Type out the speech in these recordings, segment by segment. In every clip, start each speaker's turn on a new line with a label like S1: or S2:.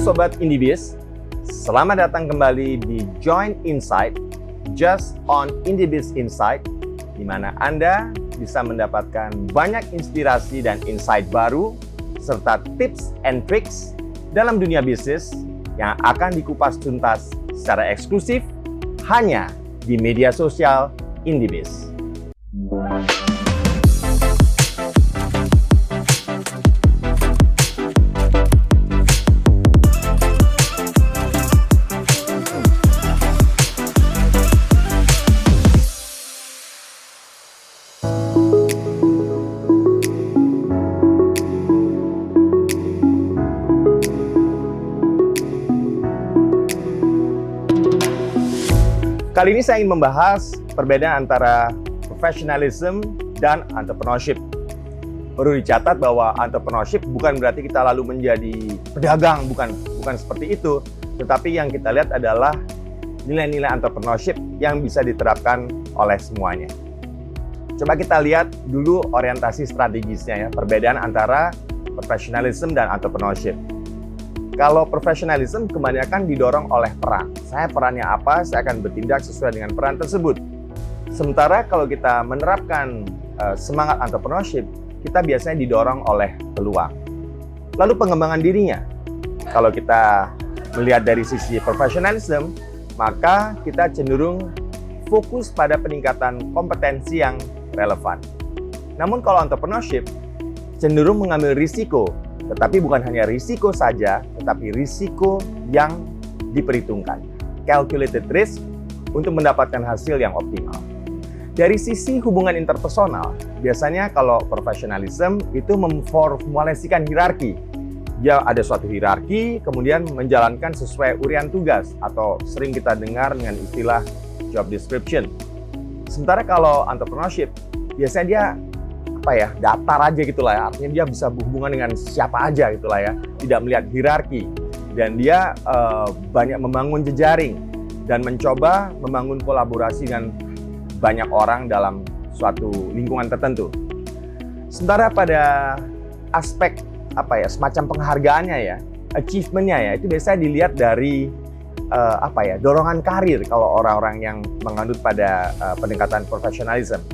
S1: Sobat Indiebis, selamat datang kembali di Join Insight, Just on Indiebis Insight, di mana Anda bisa mendapatkan banyak inspirasi dan insight baru, serta tips and tricks dalam dunia bisnis yang akan dikupas tuntas secara eksklusif hanya di media sosial Indiebis. Kali ini saya ingin membahas perbedaan antara professionalism dan entrepreneurship. Perlu dicatat bahwa entrepreneurship bukan berarti kita lalu menjadi pedagang, bukan seperti itu. Tetapi yang kita lihat adalah nilai-nilai entrepreneurship yang bisa diterapkan oleh semuanya. Coba kita lihat dulu orientasi strategisnya ya, perbedaan antara professionalism dan entrepreneurship. Kalau professionalism kebanyakan didorong oleh peran. Saya perannya apa, saya akan bertindak sesuai dengan peran tersebut. Sementara kalau kita menerapkan semangat entrepreneurship, kita biasanya didorong oleh peluang. Lalu pengembangan dirinya. Kalau kita melihat dari sisi professionalism, maka kita cenderung fokus pada peningkatan kompetensi yang relevan. Namun kalau entrepreneurship, cenderung mengambil risiko. Tetapi bukan hanya risiko saja, tetapi risiko yang diperhitungkan. Calculated risk untuk mendapatkan hasil yang optimal. Dari sisi hubungan interpersonal, biasanya kalau professionalism itu memformulasikan hierarki. Dia ada suatu hierarki, kemudian menjalankan sesuai urian tugas, atau sering kita dengar dengan istilah job description. Sementara kalau entrepreneurship, biasanya dia datar aja gitulah ya, artinya dia bisa berhubungan dengan siapa aja gitulah ya, tidak melihat hierarki, dan dia banyak membangun jejaring dan mencoba membangun kolaborasi dengan banyak orang dalam suatu lingkungan tertentu. Sementara pada aspek semacam penghargaannya ya, achievementnya ya, itu biasanya dilihat dari dorongan karir kalau orang-orang yang menganut pada pendekatan professionalism.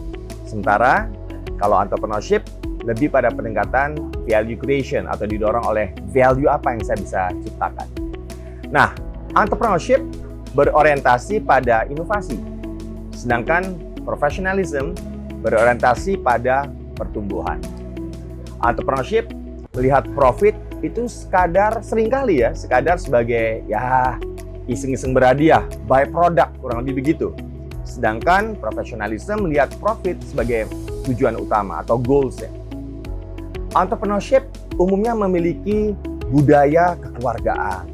S1: Sementara kalau entrepreneurship lebih pada pendekatan value creation atau didorong oleh value apa yang saya bisa ciptakan. Nah, entrepreneurship berorientasi pada inovasi, sedangkan professionalism berorientasi pada pertumbuhan. Entrepreneurship melihat profit itu sekadar sebagai iseng-iseng berhadiah, by product, kurang lebih begitu. Sedangkan professionalism melihat profit sebagai tujuan utama atau goals ya. Entrepreneurship umumnya memiliki budaya kekeluargaan.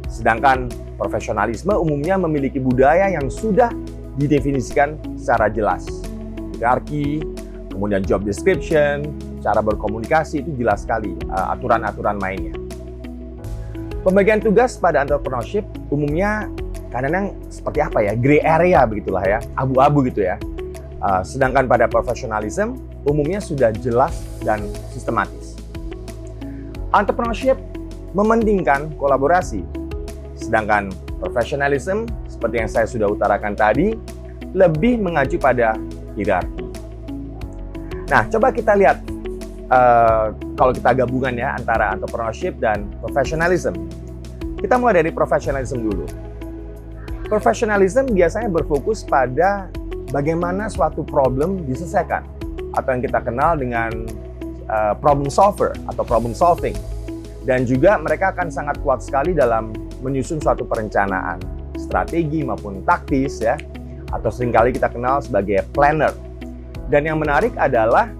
S1: Sedangkan profesionalisme umumnya memiliki budaya yang sudah didefinisikan secara jelas. Hierarki, kemudian job description, cara berkomunikasi itu jelas sekali, aturan-aturan mainnya. Pembagian tugas pada entrepreneurship umumnya kadang-kadang seperti gray area begitulah ya, abu-abu gitu ya. Sedangkan pada professionalism umumnya sudah jelas dan sistematis. Entrepreneurship mementingkan kolaborasi, sedangkan professionalism seperti yang saya sudah utarakan tadi lebih mengacu pada hierarki. Nah, coba kita lihat kalau kita gabungan ya antara entrepreneurship dan professionalism. Kita mulai dari professionalism dulu. Professionalism biasanya berfokus pada bagaimana suatu problem diselesaikan, atau yang kita kenal dengan problem solver atau problem solving. Dan juga mereka akan sangat kuat sekali dalam menyusun suatu perencanaan, strategi maupun taktis ya, atau seringkali kita kenal sebagai planner. Dan yang menarik adalah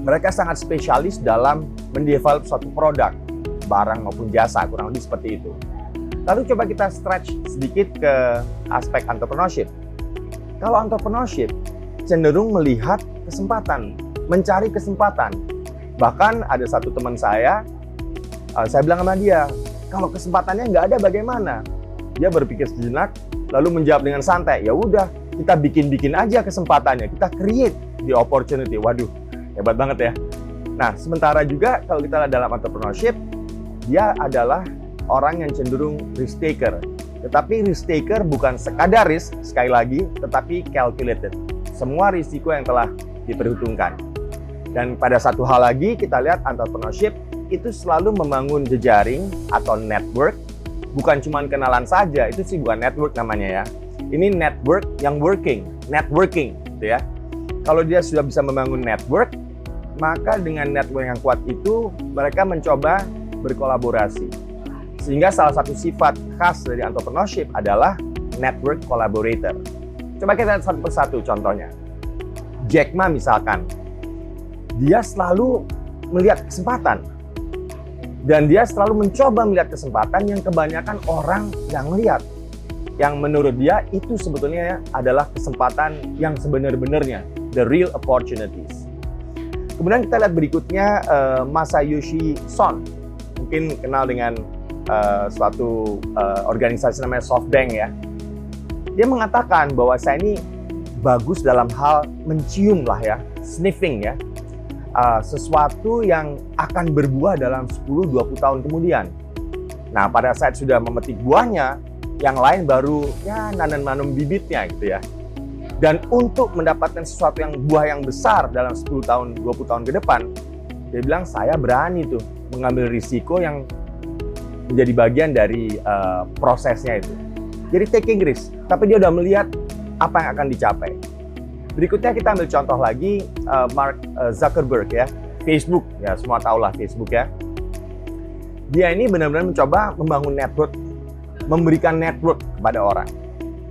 S1: mereka sangat spesialis dalam mendevelop suatu produk, barang maupun jasa, kurang lebih seperti itu. Lalu coba kita stretch sedikit ke aspek entrepreneurship. Kalau entrepreneurship cenderung melihat kesempatan, mencari kesempatan. Bahkan ada satu teman saya bilang sama dia, kalau kesempatannya nggak ada bagaimana? Dia berpikir sejenak, lalu menjawab dengan santai, ya udah kita bikin aja kesempatannya, kita create the opportunity. Waduh, hebat banget ya. Nah, sementara juga kalau kita dalam entrepreneurship, dia adalah orang yang cenderung risk taker. Tetapi risk taker bukan sekadar risk, sekali lagi, tetapi calculated. Semua risiko yang telah diperhitungkan. Dan pada satu hal lagi, kita lihat entrepreneurship itu selalu membangun jejaring atau network. Bukan cuma kenalan saja, itu sih bukan network namanya ya. Ini network yang networking gitu ya. Kalau dia sudah bisa membangun network, maka dengan network yang kuat itu mereka mencoba berkolaborasi. Sehingga salah satu sifat khas dari entrepreneurship adalah network collaborator. Coba kita lihat satu persatu contohnya. Jack Ma misalkan, dia selalu melihat kesempatan. Dan dia selalu mencoba melihat kesempatan yang kebanyakan orang yang lihat. Yang menurut dia itu sebetulnya adalah kesempatan yang sebenar-benarnya, the real opportunities. Kemudian kita lihat berikutnya Masayoshi Son. Mungkin kenal dengan suatu organisasi namanya SoftBank ya. Dia mengatakan bahwa saya ini bagus dalam hal mencium lah ya, sniffing ya. Sesuatu yang akan berbuah dalam 10-20 tahun kemudian. Nah, pada saat sudah memetik buahnya, yang lain baru ya nanam bibitnya gitu ya. Dan untuk mendapatkan sesuatu yang buah yang besar dalam 10 tahun, 20 tahun ke depan, dia bilang saya berani tuh mengambil risiko yang menjadi bagian dari prosesnya itu. Jadi taking risk, tapi dia udah melihat apa yang akan dicapai. Berikutnya kita ambil contoh lagi Mark Zuckerberg ya, Facebook ya, semua tahulah Facebook ya. Dia ini benar-benar mencoba membangun network, memberikan network kepada orang.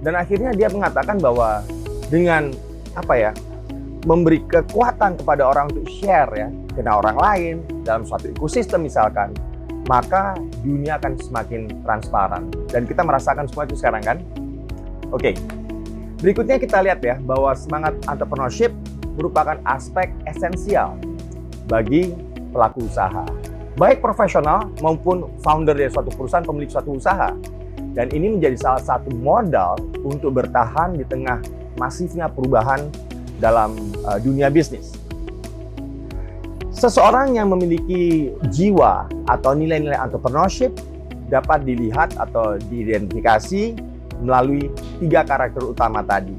S1: Dan akhirnya dia mengatakan bahwa dengan memberi kekuatan kepada orang untuk share ya, dengan orang lain dalam suatu ekosistem misalkan, maka dunia akan semakin transparan. Dan kita merasakan semua itu sekarang kan? Oke. Berikutnya kita lihat ya, bahwa semangat entrepreneurship merupakan aspek esensial bagi pelaku usaha. Baik profesional maupun founder dari suatu perusahaan, pemilik suatu usaha. Dan ini menjadi salah satu modal untuk bertahan di tengah masifnya perubahan dalam dunia bisnis. Seseorang yang memiliki jiwa atau nilai-nilai entrepreneurship dapat dilihat atau diidentifikasi melalui 3 karakter utama tadi.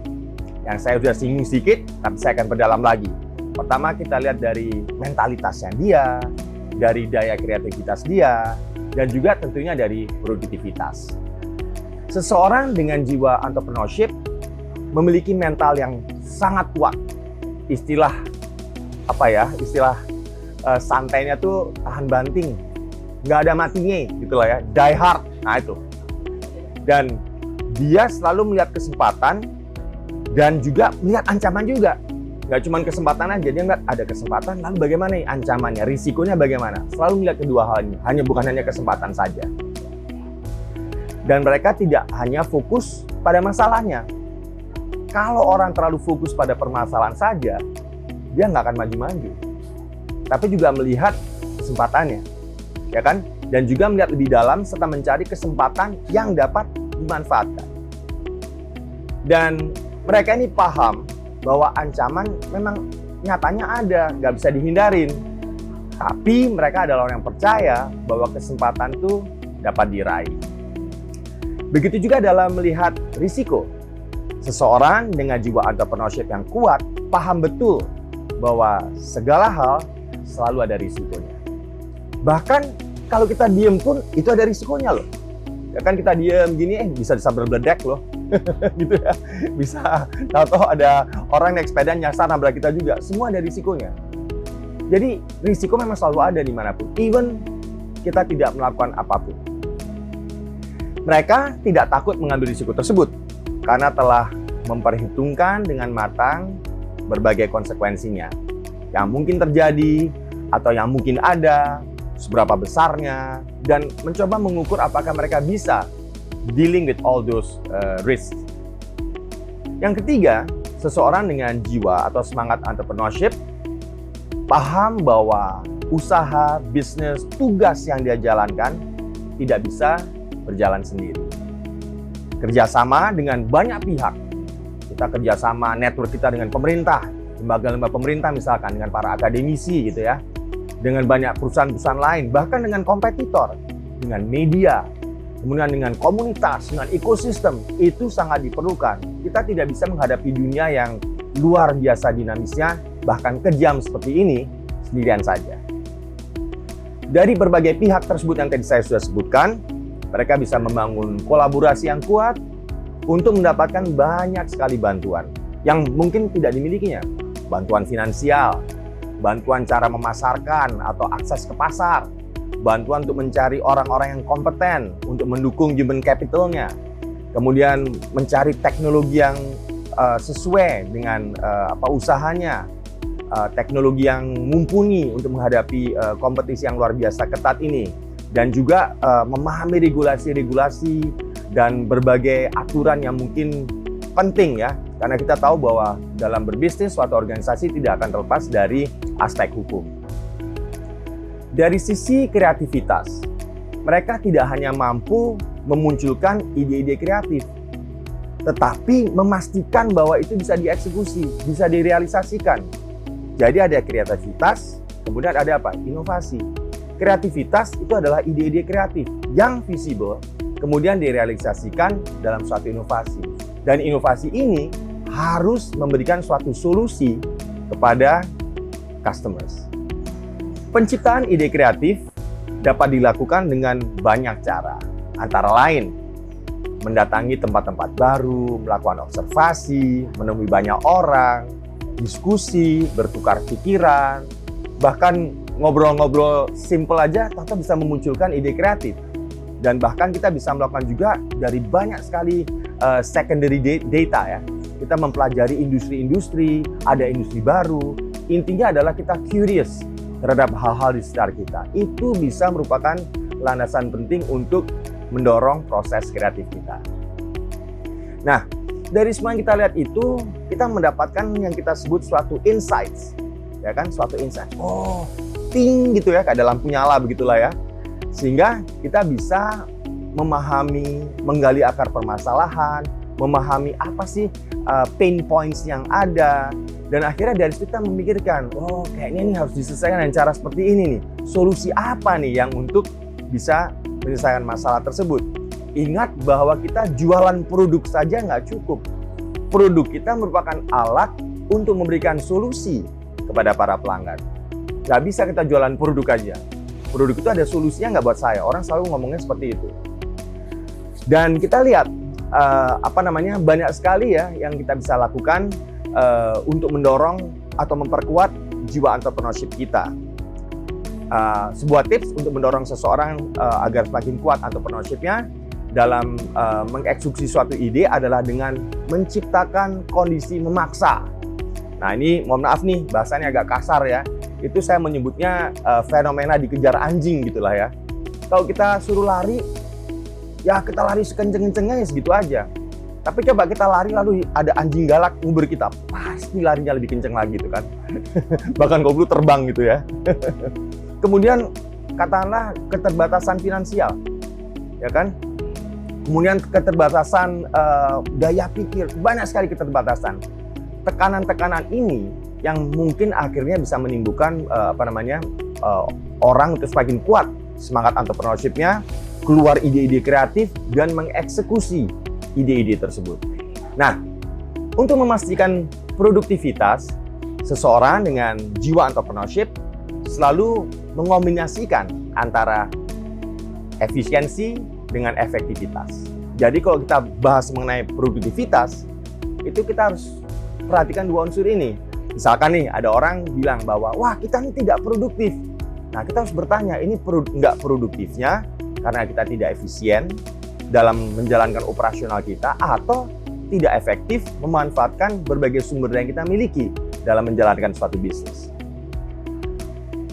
S1: Yang saya sudah singgung sedikit, tapi saya akan perdalam lagi. Pertama, kita lihat dari mentalitasnya dia, dari daya kreativitas dia, dan juga tentunya dari produktivitas. Seseorang dengan jiwa entrepreneurship memiliki mental yang sangat kuat. Istilah santainya tuh tahan banting, nggak ada matinya gitulah ya, die hard. Nah itu. Dan dia selalu melihat kesempatan dan juga melihat ancaman juga. Nggak cuma kesempatan aja, dia melihat ada kesempatan, lalu bagaimana nih ancamannya, risikonya bagaimana. Selalu melihat kedua hal ini, bukan hanya kesempatan saja. Dan mereka tidak hanya fokus pada masalahnya. Kalau orang terlalu fokus pada permasalahan saja, dia nggak akan maju-maju. Tapi juga melihat kesempatannya, ya kan? Dan juga melihat lebih dalam serta mencari kesempatan yang dapat dimanfaatkan. Dan mereka ini paham bahwa ancaman memang nyatanya ada, nggak bisa dihindarin. Tapi mereka adalah orang yang percaya bahwa kesempatan itu dapat diraih. Begitu juga dalam melihat risiko. Seseorang dengan jiwa entrepreneurship yang kuat paham betul bahwa segala hal selalu ada risikonya. Bahkan kalau kita diem pun itu ada risikonya loh. Ya kan kita diem gini bisa berbledek loh. Gitu ya. Bisa tahu-tahu ada orang naik sepeda nyasar nabrak kita juga. Semua ada risikonya. Jadi risiko memang selalu ada dimanapun. Even kita tidak melakukan apapun. Mereka tidak takut mengambil risiko tersebut karena telah memperhitungkan dengan matang berbagai konsekuensinya yang mungkin terjadi atau yang mungkin ada, seberapa besarnya, dan mencoba mengukur apakah mereka bisa dealing with all those risks. Yang ketiga, seseorang dengan jiwa atau semangat entrepreneurship paham bahwa usaha, bisnis, tugas yang dia jalankan tidak bisa berjalan sendiri. Kerjasama dengan banyak pihak. Kita kerjasama network kita dengan pemerintah, lembaga-lembaga pemerintah misalkan, dengan para akademisi gitu ya, dengan banyak perusahaan-perusahaan lain, bahkan dengan kompetitor. dengan media, kemudian dengan komunitas, dengan ekosistem, itu sangat diperlukan. Kita tidak bisa menghadapi dunia yang luar biasa dinamisnya, bahkan kejam seperti ini, sendirian saja. Dari berbagai pihak tersebut yang tadi saya sudah sebutkan, mereka bisa membangun kolaborasi yang kuat untuk mendapatkan banyak sekali bantuan yang mungkin tidak dimilikinya. Bantuan finansial, bantuan cara memasarkan atau akses ke pasar, bantuan untuk mencari orang-orang yang kompeten untuk mendukung human capital-nya, kemudian mencari teknologi yang sesuai dengan usahanya, teknologi yang mumpuni untuk menghadapi kompetisi yang luar biasa ketat ini, dan juga memahami regulasi-regulasi dan berbagai aturan yang mungkin penting ya, karena kita tahu bahwa dalam berbisnis suatu organisasi tidak akan terlepas dari aspek hukum. Dari sisi kreativitas, mereka tidak hanya mampu memunculkan ide-ide kreatif, tetapi memastikan bahwa itu bisa dieksekusi, bisa direalisasikan. Jadi ada kreativitas, kemudian ada apa? Inovasi. Kreativitas itu adalah ide-ide kreatif yang visible, kemudian direalisasikan dalam suatu inovasi. Dan inovasi ini harus memberikan suatu solusi kepada customers. Penciptaan ide kreatif dapat dilakukan dengan banyak cara, antara lain mendatangi tempat-tempat baru, melakukan observasi, menemui banyak orang, diskusi, bertukar pikiran, bahkan ngobrol-ngobrol simple aja ternyata bisa memunculkan ide kreatif. Dan bahkan kita bisa melakukan juga dari banyak sekali secondary data ya. Kita mempelajari industri-industri, ada industri baru. Intinya adalah kita curious terhadap hal-hal di sekitar kita. Itu bisa merupakan landasan penting untuk mendorong proses kreatif kita. Nah, dari semua yang kita lihat itu, kita mendapatkan yang kita sebut suatu insights. Ya kan, suatu insight. Oh, ting gitu ya, kayak ada lampu nyala begitulah ya. Sehingga kita bisa memahami, menggali akar permasalahan, memahami apa sih pain points yang ada, dan akhirnya dari situ kita memikirkan, oh kayaknya ini harus diselesaikan dengan cara seperti ini nih. Solusi apa nih yang untuk bisa menyelesaikan masalah tersebut? Ingat bahwa kita jualan produk saja nggak cukup. Produk kita merupakan alat untuk memberikan solusi kepada para pelanggan. Nggak bisa kita jualan produk aja. Produk itu ada solusinya nggak buat saya. Orang selalu ngomongnya seperti itu. Dan kita lihat banyak sekali ya yang kita bisa lakukan untuk mendorong atau memperkuat jiwa entrepreneurship kita. Sebuah tips untuk mendorong seseorang agar semakin kuat entrepreneurship-nya dalam mengeksekusi suatu ide adalah dengan menciptakan kondisi memaksa. Nah ini mohon maaf nih bahasanya agak kasar ya. Itu saya menyebutnya fenomena dikejar anjing gitulah ya. Kalau kita suruh lari, ya kita lari sekenceng-kencengnya ya segitu aja. Tapi coba kita lari lalu ada anjing galak nguber kita, pasti larinya lebih kenceng lagi gitu kan. Bahkan kalau perlu terbang gitu ya. Kemudian katakanlah keterbatasan finansial, ya kan. Kemudian keterbatasan daya pikir, banyak sekali keterbatasan. Tekanan-tekanan ini yang mungkin akhirnya bisa menimbulkan orang untuk semakin kuat semangat entrepreneurship-nya, keluar ide-ide kreatif dan mengeksekusi ide-ide tersebut. Nah, untuk memastikan produktivitas, seseorang dengan jiwa entrepreneurship selalu mengombinasikan antara efisiensi dengan efektivitas. Jadi kalau kita bahas mengenai produktivitas, itu kita harus perhatikan dua unsur ini. Misalkan nih ada orang bilang bahwa wah kita ini tidak produktif. Nah kita harus bertanya ini nggak produktifnya karena kita tidak efisien dalam menjalankan operasional kita atau tidak efektif memanfaatkan berbagai sumber daya yang kita miliki dalam menjalankan suatu bisnis.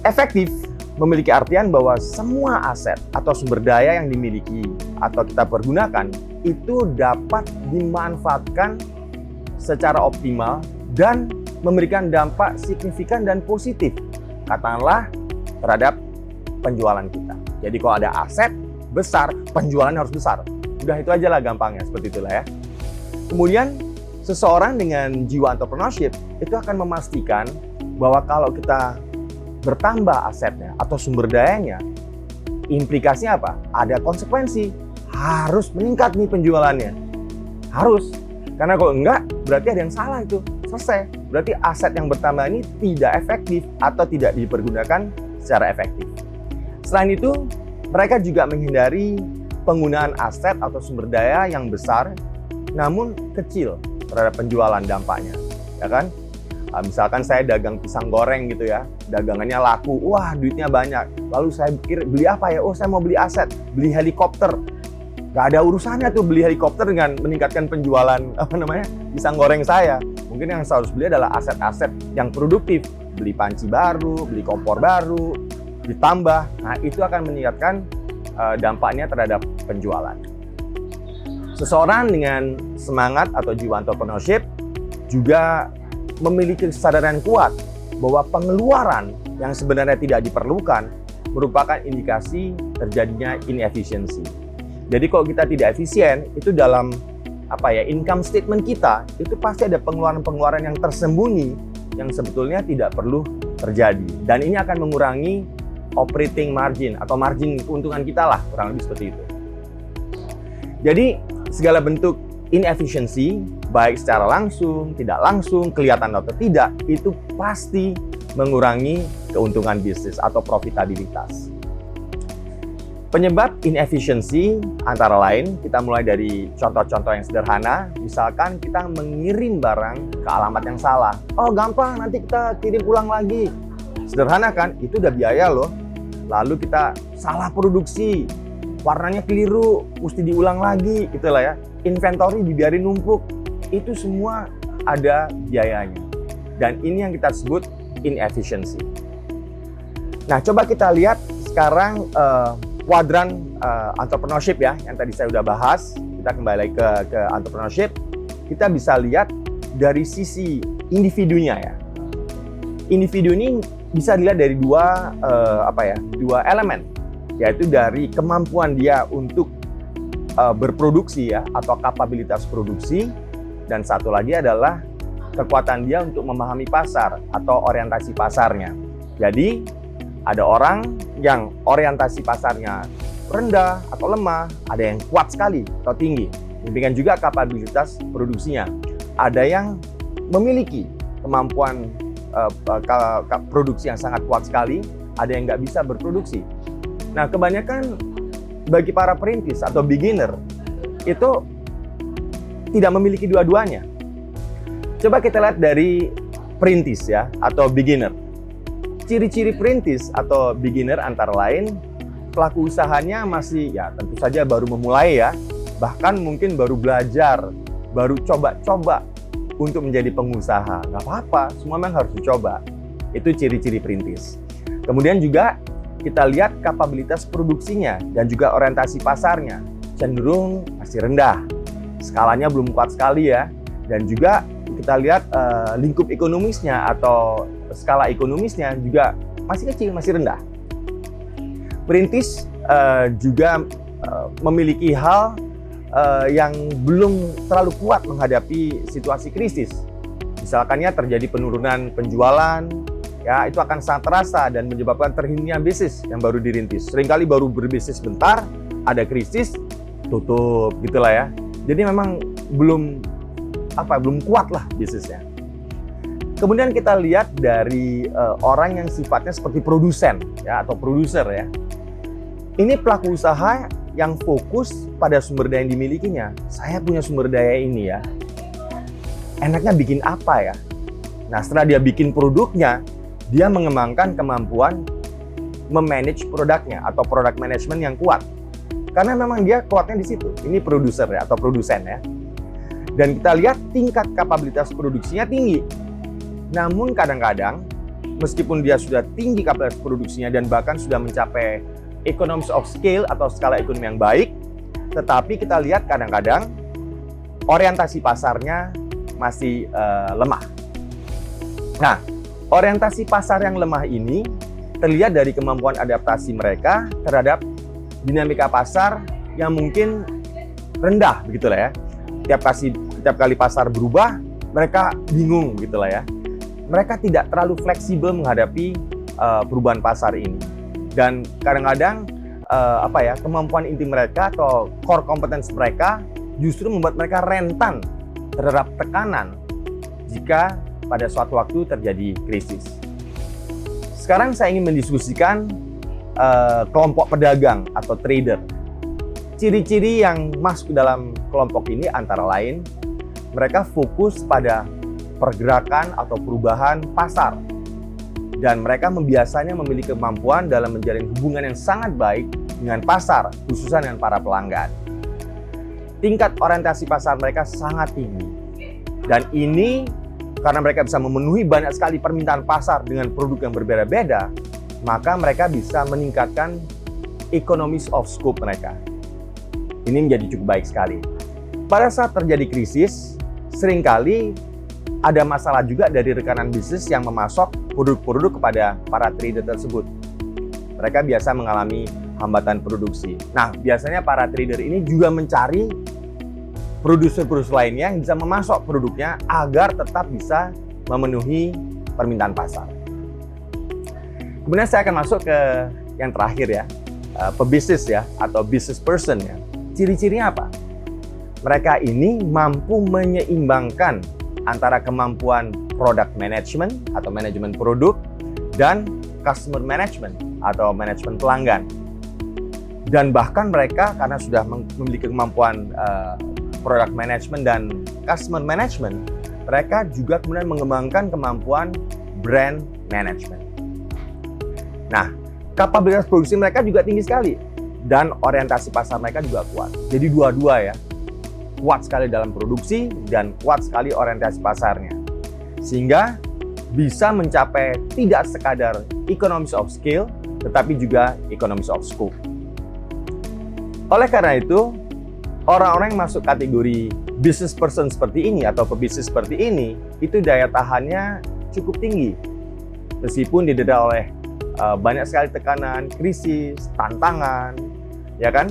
S1: Efektif memiliki artian bahwa semua aset atau sumber daya yang dimiliki atau kita pergunakan itu dapat dimanfaatkan secara optimal dan memberikan dampak signifikan dan positif, katakanlah terhadap penjualan kita. Jadi kalau ada aset besar, penjualan harus besar. Udah itu aja lah gampangnya, seperti itulah ya. Kemudian seseorang dengan jiwa entrepreneurship itu akan memastikan bahwa kalau kita bertambah asetnya atau sumber dayanya, Implikasinya apa? Ada konsekuensi. Harus meningkat nih penjualannya. Harus. Karena kalau enggak, berarti ada yang salah itu. Selesai. Berarti aset yang bertambah ini tidak efektif atau tidak dipergunakan secara efektif. Selain itu, mereka juga menghindari penggunaan aset atau sumber daya yang besar namun kecil terhadap penjualan dampaknya, ya kan? Misalkan saya dagang pisang goreng gitu ya, dagangannya laku, wah duitnya banyak. Lalu saya pikir beli apa ya? Oh saya mau beli aset, beli helikopter. Gak ada urusannya tuh beli helikopter dengan meningkatkan penjualan pisang goreng saya. Mungkin yang saya harus beli adalah aset-aset yang produktif, beli panci baru, beli kompor baru, ditambah. Nah itu akan meningkatkan dampaknya terhadap penjualan. Seseorang dengan semangat atau jiwa entrepreneurship juga memiliki kesadaran kuat bahwa pengeluaran yang sebenarnya tidak diperlukan merupakan indikasi terjadinya inefisiensi. Jadi kalau kita tidak efisien, itu dalam income statement kita, itu pasti ada pengeluaran-pengeluaran yang tersembunyi yang sebetulnya tidak perlu terjadi. Dan ini akan mengurangi operating margin atau margin keuntungan kita lah, kurang lebih seperti itu. Jadi segala bentuk inefisiensi, baik secara langsung, tidak langsung, kelihatan atau tidak, itu pasti mengurangi keuntungan bisnis atau profitabilitas. Penyebab inefisiensi antara lain, kita mulai dari contoh-contoh yang sederhana, misalkan kita mengirim barang ke alamat yang salah. Oh gampang, nanti kita kirim ulang lagi. Sederhana kan? Itu udah biaya loh. Lalu kita salah produksi, warnanya keliru, mesti diulang lagi, itulah ya. Inventory dibiarin numpuk, itu semua ada biayanya. Dan ini yang kita sebut inefficiency. Nah, coba kita lihat sekarang kuadran entrepreneurship ya, yang tadi saya udah bahas. Kita kembali lagi ke entrepreneurship. Kita bisa lihat dari sisi individunya ya. Individu ini bisa dilihat dari dua elemen, yaitu dari kemampuan dia untuk berproduksi ya, atau kapabilitas produksi, dan satu lagi adalah kekuatan dia untuk memahami pasar atau orientasi pasarnya. Jadi ada orang yang orientasi pasarnya rendah atau lemah, ada yang kuat sekali atau tinggi. Demikian juga kapabilitas produksinya. Ada yang memiliki kemampuan produksi yang sangat kuat sekali, ada yang nggak bisa berproduksi. Nah, kebanyakan bagi para perintis atau beginner itu tidak memiliki dua-duanya. Coba kita lihat dari perintis ya, atau beginner. Ciri-ciri perintis atau beginner antara lain, pelaku usahanya masih ya tentu saja baru memulai ya, bahkan mungkin baru belajar, baru coba-coba untuk menjadi pengusaha. Nggak apa-apa, semua memang harus dicoba. Itu ciri-ciri perintis. Kemudian juga kita lihat kapabilitas produksinya dan juga orientasi pasarnya cenderung masih rendah. Skalanya belum kuat sekali ya. Dan juga kita lihat lingkup ekonomisnya atau skala ekonomisnya juga masih kecil, masih rendah. Perintis juga memiliki hal yang belum terlalu kuat menghadapi situasi krisis. Misalkannya terjadi penurunan penjualan, ya itu akan sangat terasa dan menyebabkan terhentinya bisnis yang baru dirintis. Seringkali baru berbisnis bentar, ada krisis, tutup gitulah ya. Jadi memang belum kuat lah bisnisnya. Kemudian kita lihat dari orang yang sifatnya seperti produsen ya, atau produser ya. Ini pelaku usaha yang fokus pada sumber daya yang dimilikinya. Saya punya sumber daya ini ya. Enaknya bikin apa ya? Nah, setelah dia bikin produknya, dia mengembangkan kemampuan memanage produknya atau product management yang kuat. Karena memang dia kuatnya di situ. Ini produser ya, atau produsen ya. Dan kita lihat tingkat kapabilitas produksinya tinggi. Namun kadang-kadang, meskipun dia sudah tinggi kapabilitas produksinya dan bahkan sudah mencapai economies of scale atau skala ekonomi yang baik, tetapi kita lihat kadang-kadang orientasi pasarnya masih lemah. Nah, orientasi pasar yang lemah ini terlihat dari kemampuan adaptasi mereka terhadap dinamika pasar yang mungkin rendah, begitulah ya. Tiap kali pasar berubah, mereka bingung, gitulah ya. Mereka tidak terlalu fleksibel menghadapi perubahan pasar ini. Dan kadang-kadang kemampuan inti mereka atau core competence mereka justru membuat mereka rentan terhadap tekanan jika pada suatu waktu terjadi krisis. Sekarang saya ingin mendiskusikan kelompok pedagang atau trader. Ciri-ciri yang masuk dalam kelompok ini antara lain, mereka fokus pada pergerakan atau perubahan pasar. Dan mereka biasanya memiliki kemampuan dalam menjalin hubungan yang sangat baik dengan pasar, khususnya dengan para pelanggan. Tingkat orientasi pasar mereka sangat tinggi. Dan ini karena mereka bisa memenuhi banyak sekali permintaan pasar dengan produk yang berbeda-beda, maka mereka bisa meningkatkan economies of scope mereka. Ini menjadi cukup baik sekali. Pada saat terjadi krisis, seringkali ada masalah juga dari rekanan bisnis yang memasok produk-produk kepada para trader tersebut. Mereka biasa mengalami hambatan produksi. Nah, biasanya para trader ini juga mencari produser-produser lainnya yang bisa memasok produknya agar tetap bisa memenuhi permintaan pasar. Kemudian saya akan masuk ke yang terakhir ya, pebisnis ya, atau business person ya. Ciri-cirinya apa? Mereka ini mampu menyeimbangkan antara kemampuan product management atau manajemen produk dan customer management atau manajemen pelanggan. Dan bahkan mereka karena sudah memiliki kemampuan product management dan customer management, mereka juga kemudian mengembangkan kemampuan brand management. Nah, kapabilitas produksi mereka juga tinggi sekali dan orientasi pasar mereka juga kuat. Jadi dua-dua ya, kuat sekali dalam produksi dan kuat sekali orientasi pasarnya. Sehingga bisa mencapai tidak sekadar economies of scale, tetapi juga economies of scope. Oleh karena itu, orang-orang yang masuk kategori business person seperti ini atau pebisnis seperti ini, itu daya tahannya cukup tinggi. Meskipun didera oleh banyak sekali tekanan, krisis, tantangan, ya kan?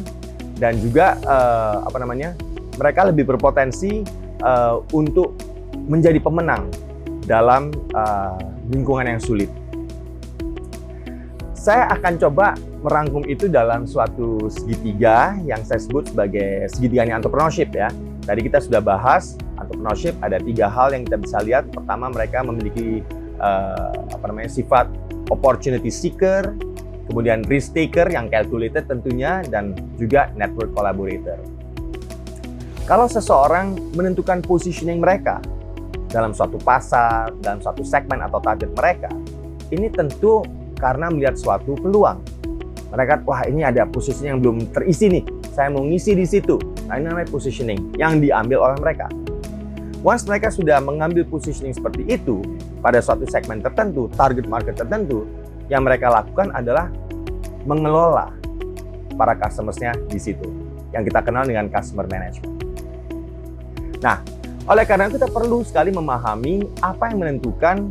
S1: Dan juga mereka lebih berpotensi untuk menjadi pemenang dalam lingkungan yang sulit. Saya akan coba merangkum itu dalam suatu segitiga yang saya sebut sebagai segitiganya entrepreneurship ya. Tadi kita sudah bahas entrepreneurship ada 3 hal yang kita bisa lihat. Pertama, mereka memiliki sifat opportunity seeker, kemudian risk taker yang calculated tentunya, dan juga network collaborator. Kalau seseorang menentukan positioning mereka dalam suatu pasar, dalam suatu segmen atau target mereka, ini tentu karena melihat suatu peluang. Mereka, wah ini ada positioning yang belum terisi nih, saya mau ngisi di situ. Nah ini namanya positioning yang diambil oleh mereka. Once mereka sudah mengambil positioning seperti itu pada suatu segmen tertentu, target market tertentu, yang mereka lakukan adalah mengelola para customersnya di situ, yang kita kenal dengan customer management. Nah, oleh karena itu kita perlu sekali memahami apa yang menentukan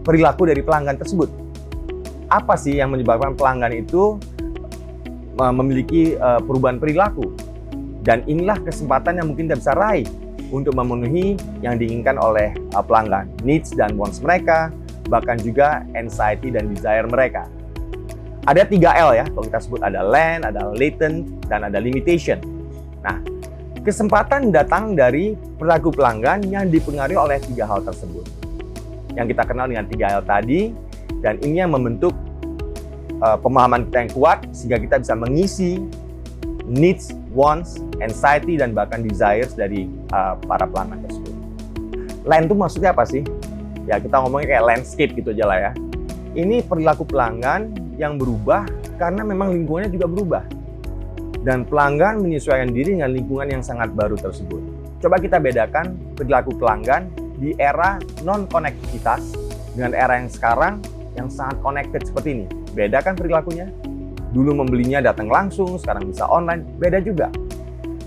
S1: perilaku dari pelanggan tersebut. Apa sih yang menyebabkan pelanggan itu memiliki perubahan perilaku? Dan inilah kesempatan yang mungkin kita bisa raih untuk memenuhi yang diinginkan oleh pelanggan, needs dan wants mereka, bahkan juga anxiety dan desire mereka. Ada 3L ya, kalau kita sebut ada land, ada latent, dan ada limitation. Nah, kesempatan datang dari perilaku pelanggan yang dipengaruhi oleh 3 hal tersebut. Yang kita kenal dengan 3L tadi, dan ini yang membentuk pemahaman kita yang kuat sehingga kita bisa mengisi needs, wants, anxiety, dan bahkan desires dari para pelanggan tersebut. Land itu maksudnya apa sih? Ya kita ngomongnya kayak landscape gitu aja lah ya. Ini perilaku pelanggan yang berubah karena memang lingkungannya juga berubah. Dan pelanggan menyesuaikan diri dengan lingkungan yang sangat baru tersebut. Coba kita bedakan perilaku pelanggan di era non-konektivitas dengan era yang sekarang yang sangat connected seperti ini. Beda kan perilakunya? Dulu membelinya datang langsung, sekarang bisa online, beda juga.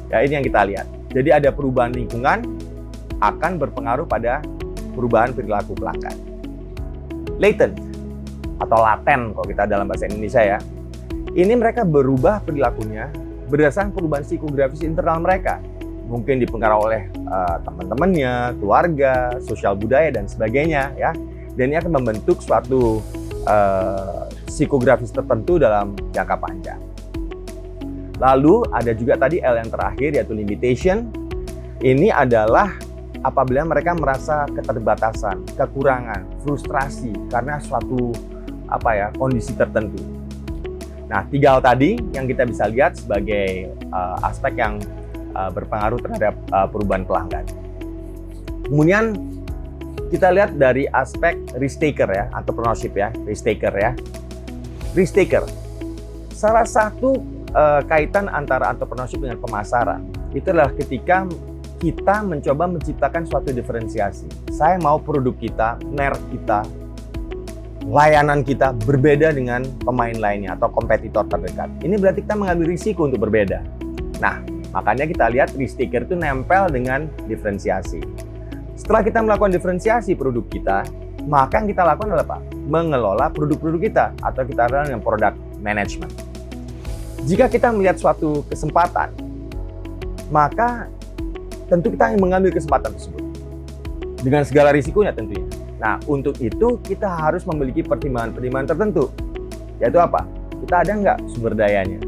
S1: Ya ini yang kita lihat. Jadi ada perubahan lingkungan akan berpengaruh pada perubahan perilaku pelanggan. Latent atau laten kalau kita dalam bahasa Indonesia ya. Ini mereka berubah perilakunya berdasarkan perubahan psikografis internal mereka. Mungkin dipengaruhi oleh teman-temannya, keluarga, sosial budaya dan sebagainya ya. Dan ini akan membentuk suatu psikografis tertentu dalam jangka panjang. Lalu ada juga tadi L yang terakhir, yaitu limitation. Ini adalah apabila mereka merasa keterbatasan, kekurangan, frustrasi karena suatu kondisi tertentu. Nah, 3 hal tadi yang kita bisa lihat sebagai aspek yang berpengaruh terhadap perubahan pelanggan. Kemudian kita lihat dari aspek risk taker ya, entrepreneurship ya, risk taker ya. Risk taker, salah satu kaitan antara entrepreneurship dengan pemasaran itu adalah ketika kita mencoba menciptakan suatu diferensiasi. Saya mau produk kita, merek kita, layanan kita berbeda dengan pemain lainnya atau kompetitor terdekat. Ini berarti kita mengambil risiko untuk berbeda. Nah, makanya kita lihat risk taker itu nempel dengan diferensiasi. Setelah kita melakukan diferensiasi produk kita, maka yang kita lakukan adalah apa? Mengelola produk-produk kita atau kita adalah dengan product management. Jika kita melihat suatu kesempatan, maka tentu kita ingin mengambil kesempatan tersebut dengan segala risikonya tentunya. Nah, untuk itu kita harus memiliki pertimbangan-pertimbangan tertentu, yaitu apa? Kita ada nggak sumber dayanya?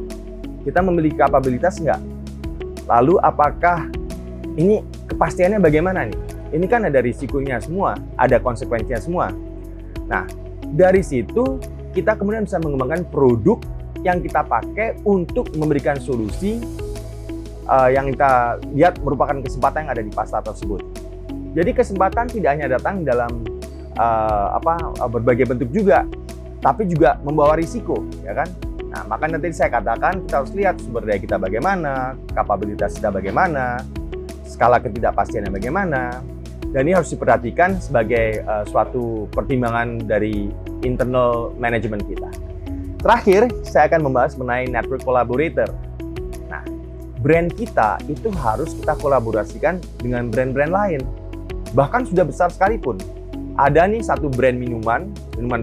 S1: Kita memiliki kapabilitas nggak? Lalu apakah ini kepastiannya bagaimana nih? Ini kan ada risikonya semua, ada konsekuensinya semua. Nah, dari situ kita kemudian bisa mengembangkan produk yang kita pakai untuk memberikan solusi yang kita lihat merupakan kesempatan yang ada di pasar tersebut. Jadi kesempatan tidak hanya datang dalam berbagai bentuk juga, tapi juga membawa risiko, ya kan? Nah, maka nanti saya katakan kita harus lihat sumber daya kita bagaimana, kapabilitas kita bagaimana, skala ketidakpastiannya bagaimana, dan ini harus diperhatikan sebagai suatu pertimbangan dari internal management kita. Terakhir, saya akan membahas mengenai network collaborator. Nah, brand kita itu harus kita kolaborasikan dengan brand-brand lain. Bahkan sudah besar sekalipun. Ada nih satu brand minuman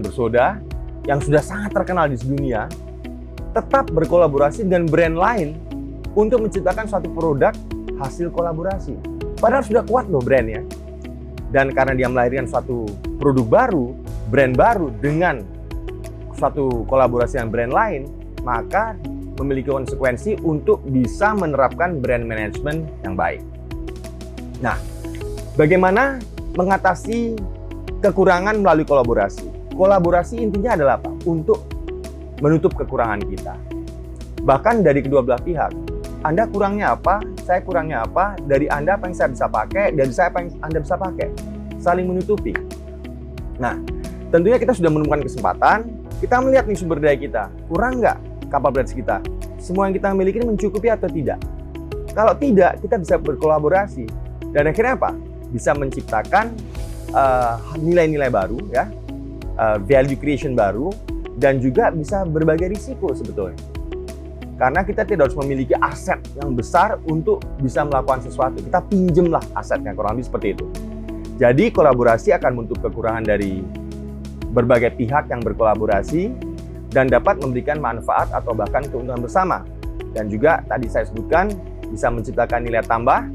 S1: bersoda yang sudah sangat terkenal di dunia, tetap berkolaborasi dengan brand lain untuk menciptakan suatu produk hasil kolaborasi. Padahal sudah kuat loh brandnya. Dan karena dia melahirkan suatu produk baru, brand baru dengan suatu kolaborasi dengan brand lain, maka memiliki konsekuensi untuk bisa menerapkan brand management yang baik. Nah, bagaimana mengatasi kekurangan melalui kolaborasi? Kolaborasi intinya adalah apa? Untuk menutup kekurangan kita. Bahkan dari kedua belah pihak. Anda kurangnya apa? Saya kurangnya apa? Dari Anda apa yang saya bisa pakai? Dari saya apa yang Anda bisa pakai? Saling menutupi. Nah, tentunya kita sudah menemukan kesempatan. Kita melihat nih sumber daya kita. Kurang nggak kapabilitas kita? Semua yang kita miliki ini mencukupi atau tidak? Kalau tidak, kita bisa berkolaborasi. Dan akhirnya apa? Bisa menciptakan nilai-nilai baru, ya, value creation baru, dan juga bisa berbagai risiko sebetulnya. Karena kita tidak harus memiliki aset yang besar untuk bisa melakukan sesuatu. Kita pinjemlah asetnya, kurang lebih seperti itu. Jadi kolaborasi akan menutup kekurangan dari berbagai pihak yang berkolaborasi dan dapat memberikan manfaat atau bahkan keuntungan bersama. Dan juga tadi saya sebutkan bisa menciptakan nilai tambah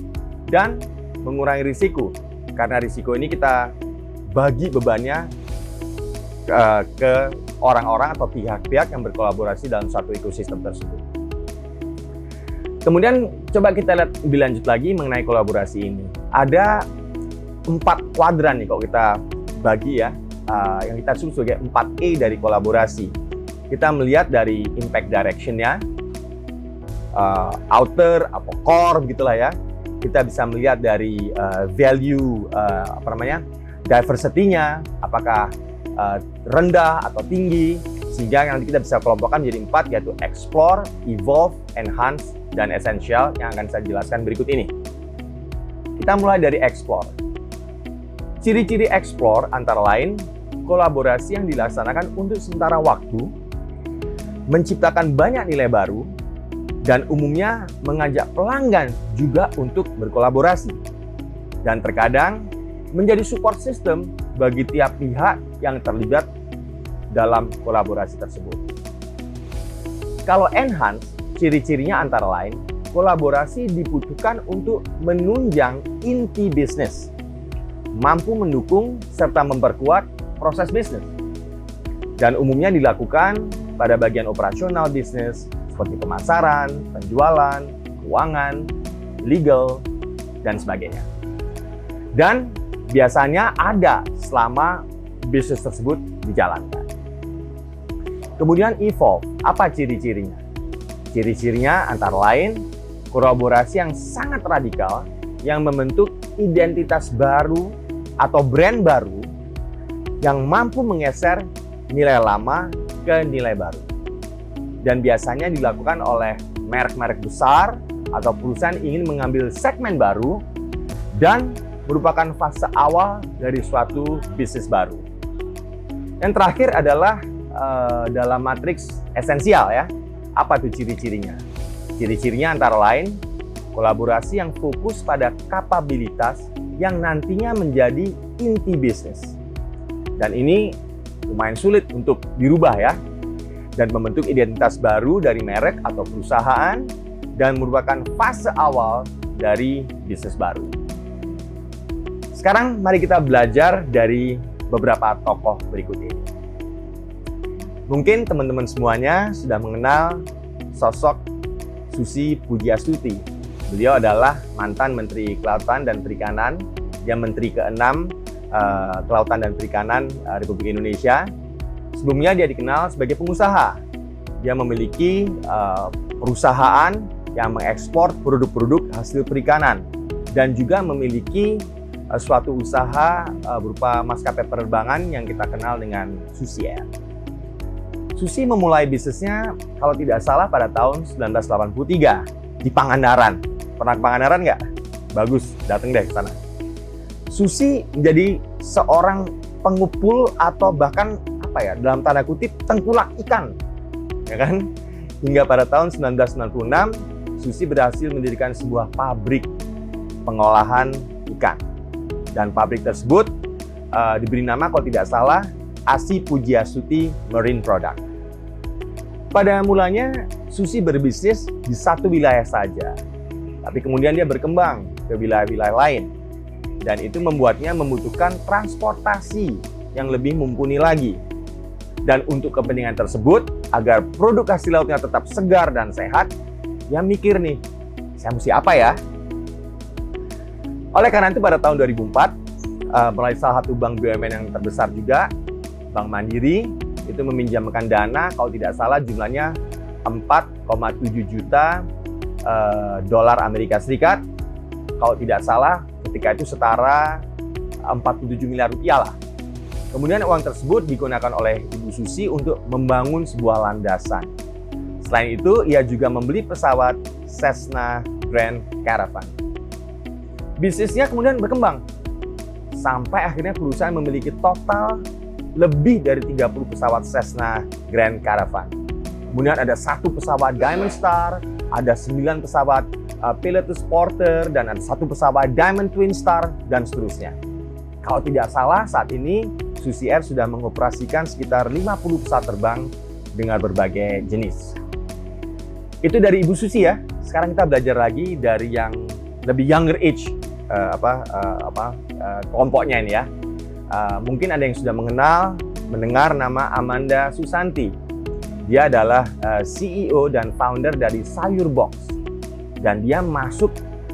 S1: dan mengurangi risiko. Karena risiko ini kita bagi bebannya ke orang-orang atau pihak-pihak yang berkolaborasi dalam suatu ekosistem tersebut. Kemudian coba kita lihat lebih lanjut lagi mengenai kolaborasi ini. Ada 4 kuadran nih kalau kita bagi ya, yang kita sebut sebagai 4E dari kolaborasi. Kita melihat dari impact direction-nya, outer atau core begitulah ya. Kita bisa melihat dari value diversity-nya, apakah rendah atau tinggi, sehingga nanti kita bisa kelompokkan menjadi 4, yaitu explore, evolve, enhance, dan essential yang akan saya jelaskan berikut ini. Kita mulai dari explore. Ciri-ciri explore antara lain kolaborasi yang dilaksanakan untuk sementara waktu, menciptakan banyak nilai baru, dan umumnya mengajak pelanggan juga untuk berkolaborasi. Dan terkadang menjadi support system bagi tiap pihak yang terlibat dalam kolaborasi tersebut. Kalau enhance, ciri-cirinya antara lain, kolaborasi dibutuhkan untuk menunjang inti bisnis, mampu mendukung serta memperkuat proses bisnis. dan umumnya dilakukan pada bagian operasional bisnis seperti pemasaran, penjualan, keuangan, legal, dan sebagainya. Dan biasanya ada selama bisnis tersebut dijalankan. Kemudian evolve, apa ciri-cirinya? Ciri-cirinya antara lain kolaborasi yang sangat radikal yang membentuk identitas baru atau brand baru yang mampu menggeser nilai lama ke nilai baru. Dan biasanya dilakukan oleh merek-merek besar atau perusahaan ingin mengambil segmen baru dan merupakan fase awal dari suatu bisnis baru. Yang terakhir adalah dalam matriks esensial ya. Apa tuh ciri-cirinya? Ciri-cirinya antara lain kolaborasi yang fokus pada kapabilitas yang nantinya menjadi inti bisnis. Dan ini lumayan sulit untuk dirubah ya. Dan membentuk identitas baru dari merek atau perusahaan dan merupakan fase awal dari bisnis baru. Sekarang mari kita belajar dari beberapa tokoh berikut ini. Mungkin teman-teman semuanya sudah mengenal sosok Susi Pujiastuti. Beliau adalah mantan Menteri Kelautan dan Perikanan, dia Menteri ke-6 Kelautan dan Perikanan Republik Indonesia. Sebelumnya dia dikenal sebagai pengusaha. Dia memiliki perusahaan yang mengekspor produk-produk hasil perikanan dan juga memiliki suatu usaha berupa maskapai penerbangan yang kita kenal dengan Susi Air. Susi memulai bisnisnya kalau tidak salah pada tahun 1983 di Pangandaran. Pernah ke Pangandaran nggak? Bagus, datang deh ke sana. Susi menjadi seorang pengepul atau bahkan dalam tanda kutip tengkulak ikan, ya kan? Hingga pada tahun 1996 Susi berhasil mendirikan sebuah pabrik pengolahan ikan, dan pabrik tersebut diberi nama kalau tidak salah Asi Pujiastuti Marine Product. Pada mulanya Susi berbisnis di satu wilayah saja, tapi kemudian dia berkembang ke wilayah-wilayah lain, dan itu membuatnya membutuhkan transportasi yang lebih mumpuni lagi. Dan untuk kepentingan tersebut, agar produk hasil lautnya tetap segar dan sehat, dia mikir nih, saya mesti apa ya? Oleh karena itu pada tahun 2004, melalui salah satu bank BUMN yang terbesar juga, Bank Mandiri, itu meminjamkan dana, kalau tidak salah jumlahnya 4,7 juta dolar Amerika Serikat. Kalau tidak salah, ketika itu setara 47 miliar rupiah lah. Kemudian uang tersebut digunakan oleh Ibu Susi untuk membangun sebuah landasan. Selain itu, ia juga membeli pesawat Cessna Grand Caravan. Bisnisnya kemudian berkembang, sampai akhirnya perusahaan memiliki total lebih dari 30 pesawat Cessna Grand Caravan. Kemudian ada 1 pesawat Diamond Star, ada 9 pesawat Pilatus Porter, dan ada 1 pesawat Diamond Twin Star, dan seterusnya. Kalau tidak salah, saat ini Susi Air sudah mengoperasikan sekitar 50 pesawat terbang dengan berbagai jenis. Itu dari Ibu Susi ya. Sekarang kita belajar lagi dari yang lebih younger age, kelompoknya ini ya. Mungkin ada yang sudah mendengar nama Amanda Susanti. Dia adalah CEO dan founder dari Sayur Box, dan dia masuk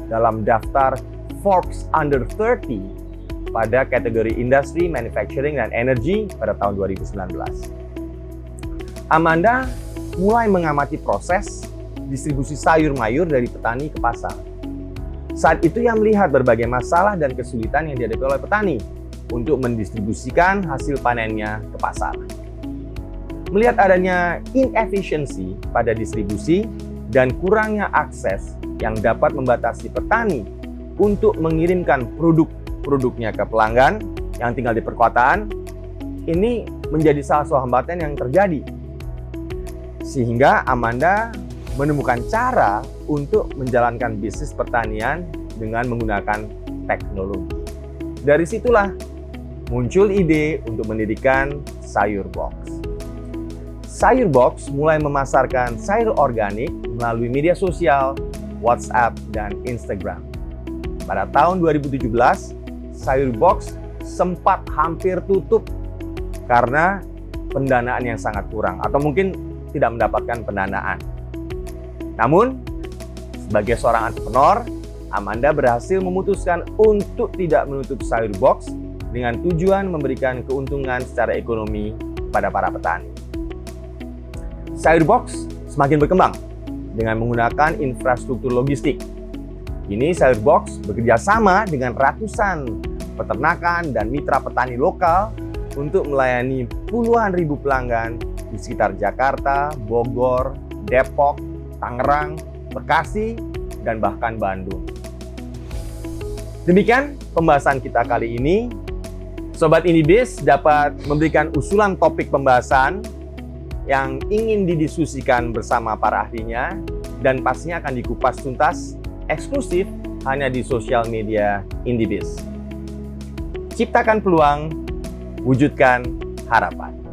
S1: dalam daftar Forbes Under 30 pada kategori Industry, Manufacturing, dan Energy pada tahun 2019. Amanda mulai mengamati proses distribusi sayur mayur dari petani ke pasar. Saat itu ia melihat berbagai masalah dan kesulitan yang dihadapi oleh petani untuk mendistribusikan hasil panennya ke pasar. Melihat adanya inefisiensi pada distribusi dan kurangnya akses yang dapat membatasi petani untuk mengirimkan produknya ke pelanggan yang tinggal di perkotaan, ini menjadi salah satu hambatan yang terjadi. Sehingga Amanda menemukan cara untuk menjalankan bisnis pertanian dengan menggunakan teknologi. Dari situlah muncul ide untuk mendirikan Sayur Box. Sayur Box mulai memasarkan sayur organik melalui media sosial, WhatsApp, dan Instagram. Pada tahun 2017, Sayur Box sempat hampir tutup karena pendanaan yang sangat kurang atau mungkin tidak mendapatkan pendanaan. Namun, sebagai seorang entrepreneur, Amanda berhasil memutuskan untuk tidak menutup sayur box dengan tujuan memberikan keuntungan secara ekonomi pada para petani. Sayur box semakin berkembang dengan menggunakan infrastruktur logistik. Kini sayur box bekerja sama dengan ratusan peternakan dan mitra petani lokal untuk melayani puluhan ribu pelanggan di sekitar Jakarta, Bogor, Depok, Tangerang, Bekasi, dan bahkan Bandung. Demikian pembahasan kita kali ini. Sobat Indibis dapat memberikan usulan topik pembahasan yang ingin didiskusikan bersama para ahlinya dan pastinya akan dikupas tuntas eksklusif hanya di sosial media Indibis. Ciptakan peluang, wujudkan harapan.